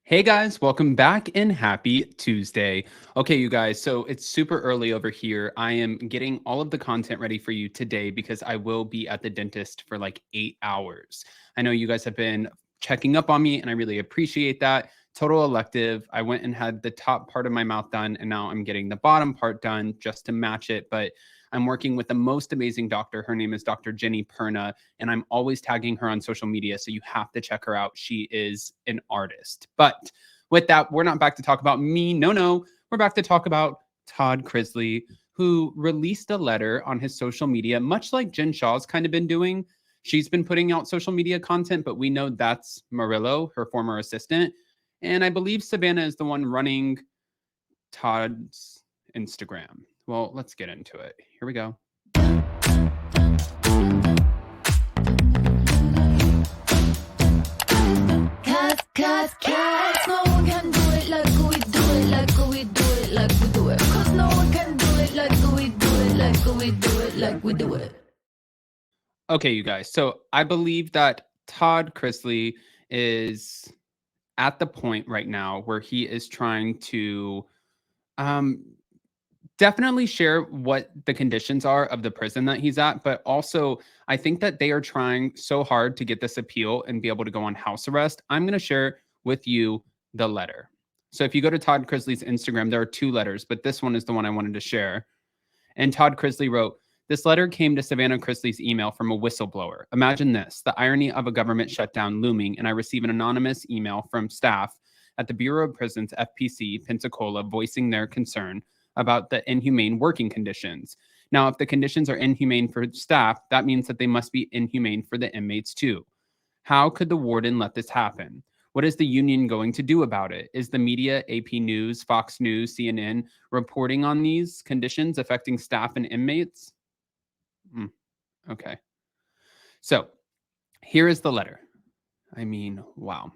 Hey guys, welcome back and happy Tuesday. Okay, you guys, so it's super early over here. I am getting all of the content ready for you today because I will be at the dentist for like 8 hours. I know you guys have been checking up on me and I really appreciate that. Total elective. I went and had the top part of my mouth done and now I'm getting the bottom part done just to match it. But I'm working with the most amazing doctor. Her name is Dr. Jenny Perna, and I'm always tagging her on social media. So you have to check her out. She is an artist. But with that, we're not back to talk about me. No. We're back to talk about Todd Chrisley, who released a letter on his social media, much like Jen Shaw's kind of been doing. She's been putting out social media content, but we know that's Murillo, her former assistant. And I believe Savannah is the one running Todd's Instagram. Well, let's get into it. Here we go. Cause no one can do it like we do it, like we do it, like we do it. Cause no one can do it like we do it, like we do it, like we do it. Okay, you guys. So I believe that Todd Chrisley is at the point right now where he is trying to definitely share what the conditions are of the prison that he's at, but also I think that they are trying so hard to get this appeal and be able to go on house arrest. I'm going to share with you the letter. So if you go to Todd Chrisley's Instagram, there are two letters, but this one is the one I wanted to share. And Todd Chrisley wrote, "This letter came to Savannah Chrisley's email from a whistleblower. Imagine this, the irony of a government shutdown looming, and I receive an anonymous email from staff at the Bureau of Prisons, FPC, Pensacola, voicing their concern about the inhumane working conditions. Now, if the conditions are inhumane for staff, that means that they must be inhumane for the inmates too. How could the warden let this happen? What is the union going to do about it? Is the media, AP News, Fox News, CNN, reporting on these conditions affecting staff and inmates?" Okay. So here is the letter. I mean, wow.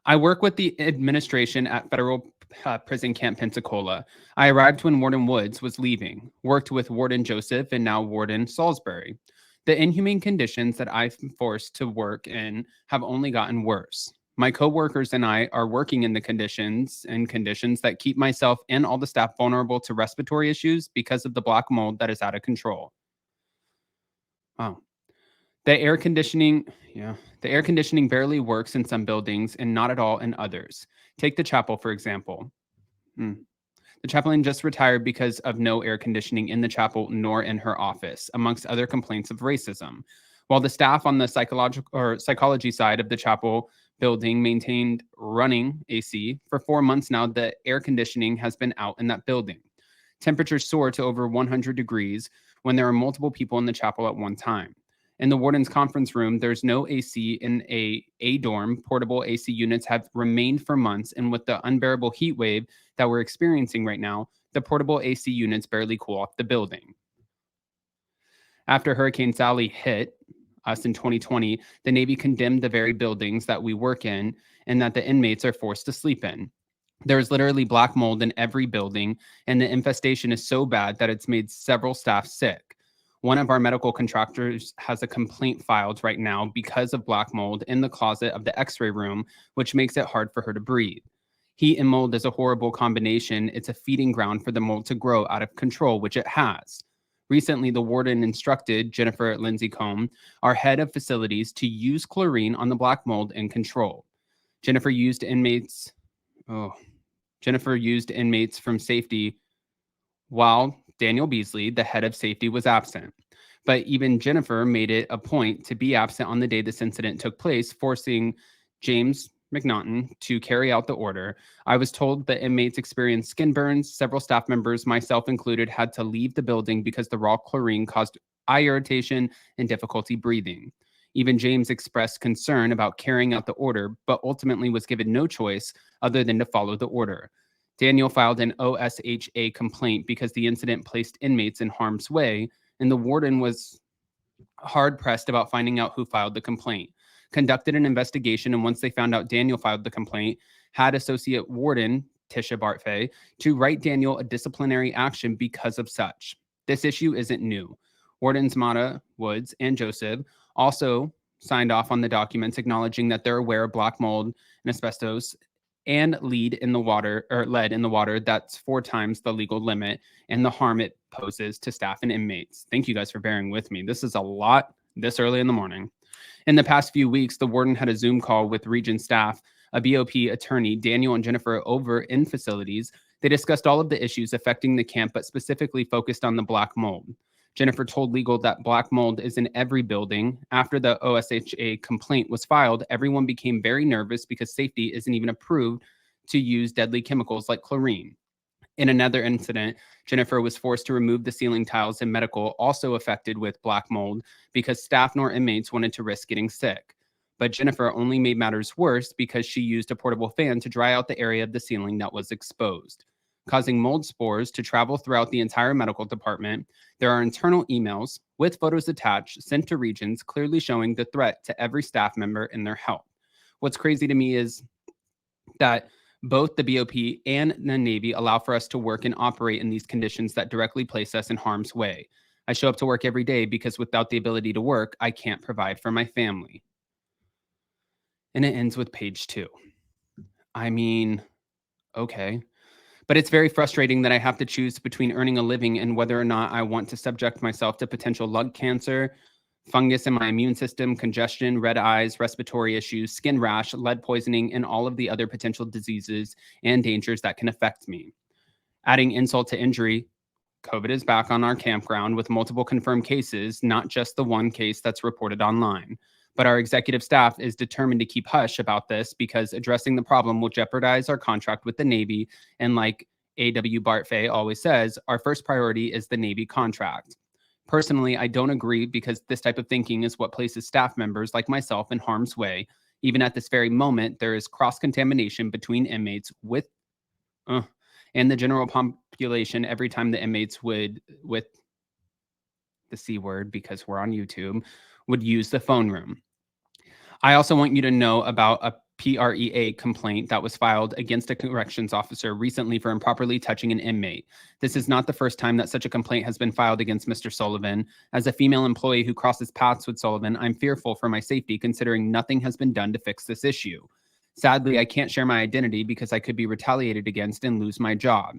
"I work with the administration at Federal Prison Camp Pensacola. I arrived when Warden Woods was leaving, worked with Warden Joseph and now Warden Salisbury. The inhumane conditions that I've been forced to work in have only gotten worse. My coworkers and I are working in the conditions that keep myself and all the staff vulnerable to respiratory issues because of the black mold that is out of control." Wow. The air conditioning, the air conditioning barely works in some buildings and not at all in others. Take the chapel, for example. Hmm. The chaplain just retired because of no air conditioning in the chapel nor in her office, amongst other complaints of racism. While the staff on the psychology side of the chapel building maintained running AC, for 4 months now, the air conditioning has been out in that building. Temperatures soar to over 100 degrees when there are multiple people in the chapel at one time. In the warden's conference room, there's no AC in a dorm. Portable AC units have remained for months, and with the unbearable heat wave that we're experiencing right now, the portable AC units barely cool off the building. After Hurricane Sally hit us in 2020, the Navy condemned the very buildings that we work in and that the inmates are forced to sleep in. There's literally black mold in every building, and the infestation is so bad that it's made several staff sick. One of our medical contractors has a complaint filed right now because of black mold in the closet of the x-ray room, which makes it hard for her to breathe. Heat and mold is a horrible combination. It's a feeding ground for the mold to grow out of control, which it has. Recently, the warden instructed Jennifer Lindsay Combe, our head of facilities, to use chlorine on the black mold in control. Jennifer used inmates from safety while Daniel Beasley, the head of safety, was absent. But even Jennifer made it a point to be absent on the day this incident took place, forcing James McNaughton to carry out the order. I was told the inmates experienced skin burns. Several staff members, myself included, had to leave the building because the raw chlorine caused eye irritation and difficulty breathing. Even James expressed concern about carrying out the order, but ultimately was given no choice other than to follow the order. Daniel filed an OSHA complaint because the incident placed inmates in harm's way, and the warden was hard-pressed about finding out who filed the complaint. Conducted an investigation, and once they found out Daniel filed the complaint, had Associate Warden Tisha Bartfay to write Daniel a disciplinary action because of such. This issue isn't new. Wardens Mata, Woods, and Joseph also signed off on the documents acknowledging that they're aware of black mold and asbestos and lead in the water or lead in the water that's 4 times the legal limit and the harm it poses to staff and inmates. Thank you guys for bearing with me. This is a lot this early in the morning. In the past few weeks, the warden had a Zoom call with region staff, a BOP attorney, Daniel and Jennifer, over in facilities. They discussed all of the issues affecting the camp, but specifically focused on the black mold. Jennifer told legal that black mold is in every building. After the OSHA complaint was filed, everyone became very nervous because safety isn't even approved to use deadly chemicals like chlorine. In another incident, Jennifer was forced to remove the ceiling tiles in medical, also affected with black mold, because staff nor inmates wanted to risk getting sick. But Jennifer only made matters worse because she used a portable fan to dry out the area of the ceiling that was exposed, causing mold spores to travel throughout the entire medical department. There are internal emails with photos attached sent to regions clearly showing the threat to every staff member and their health. What's crazy to me is that both the BOP and the Navy allow for us to work and operate in these conditions that directly place us in harm's way. I show up to work every day because without the ability to work, I can't provide for my family. And it ends with page 2. I mean, okay. But it's very frustrating that I have to choose between earning a living and whether or not I want to subject myself to potential lung cancer, fungus in my immune system, congestion, red eyes, respiratory issues, skin rash, lead poisoning, and all of the other potential diseases and dangers that can affect me. Adding insult to injury, COVID is back on our campground with multiple confirmed cases, not just the one case that's reported online. But our executive staff is determined to keep hush about this because addressing the problem will jeopardize our contract with the Navy. And like A.W. Bartfay always says, our first priority is the Navy contract. Personally, I don't agree because this type of thinking is what places staff members like myself in harm's way. Even at this very moment, there is cross-contamination between inmates and the general population every time the inmates would, with the C word because we're on YouTube, would use the phone room. I also want you to know about a PREA complaint that was filed against a corrections officer recently for improperly touching an inmate. This is not the first time that such a complaint has been filed against Mr. Sullivan. As a female employee who crosses paths with Sullivan, I'm fearful for my safety considering nothing has been done to fix this issue. Sadly, I can't share my identity because I could be retaliated against and lose my job.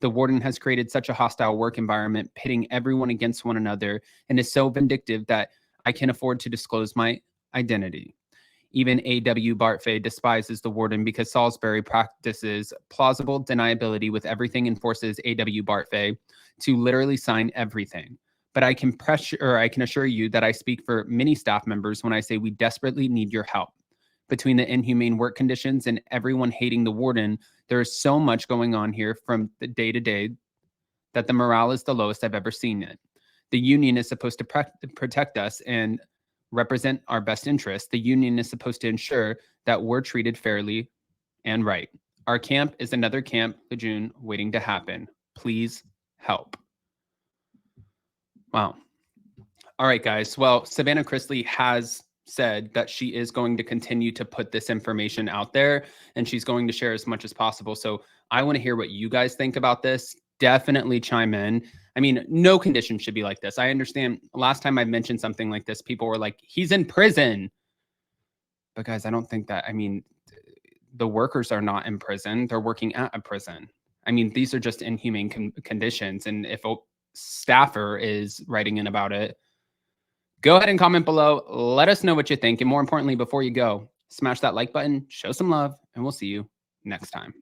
The warden has created such a hostile work environment, pitting everyone against one another, and is so vindictive that I can't afford to disclose my identity. Even A.W. Bartfay despises the warden because Salisbury practices plausible deniability with everything and forces A.W. Bartfay to literally sign everything. But I can assure you that I speak for many staff members when I say we desperately need your help. Between the inhumane work conditions and everyone hating the warden, there is so much going on here from the day to day that the morale is the lowest I've ever seen it. The union is supposed to protect us and represent our best interests. The union is supposed to ensure that we're treated fairly and right. Our camp is another Camp Lejeune waiting to happen. Please help. Wow. All right, guys. Well, Savannah Chrisley has said that she is going to continue to put this information out there and she's going to share as much as possible. So I want to hear what you guys think about this. Definitely chime in. I mean, no condition should be like this. I understand last time I mentioned something like this, people were like, he's in prison. But guys, I don't think that, I mean, the workers are not in prison. They're working at a prison. I mean, these are just inhumane conditions. And if a staffer is writing in about it, go ahead and comment below. Let us know what you think. And more importantly, before you go, smash that like button, show some love, and we'll see you next time.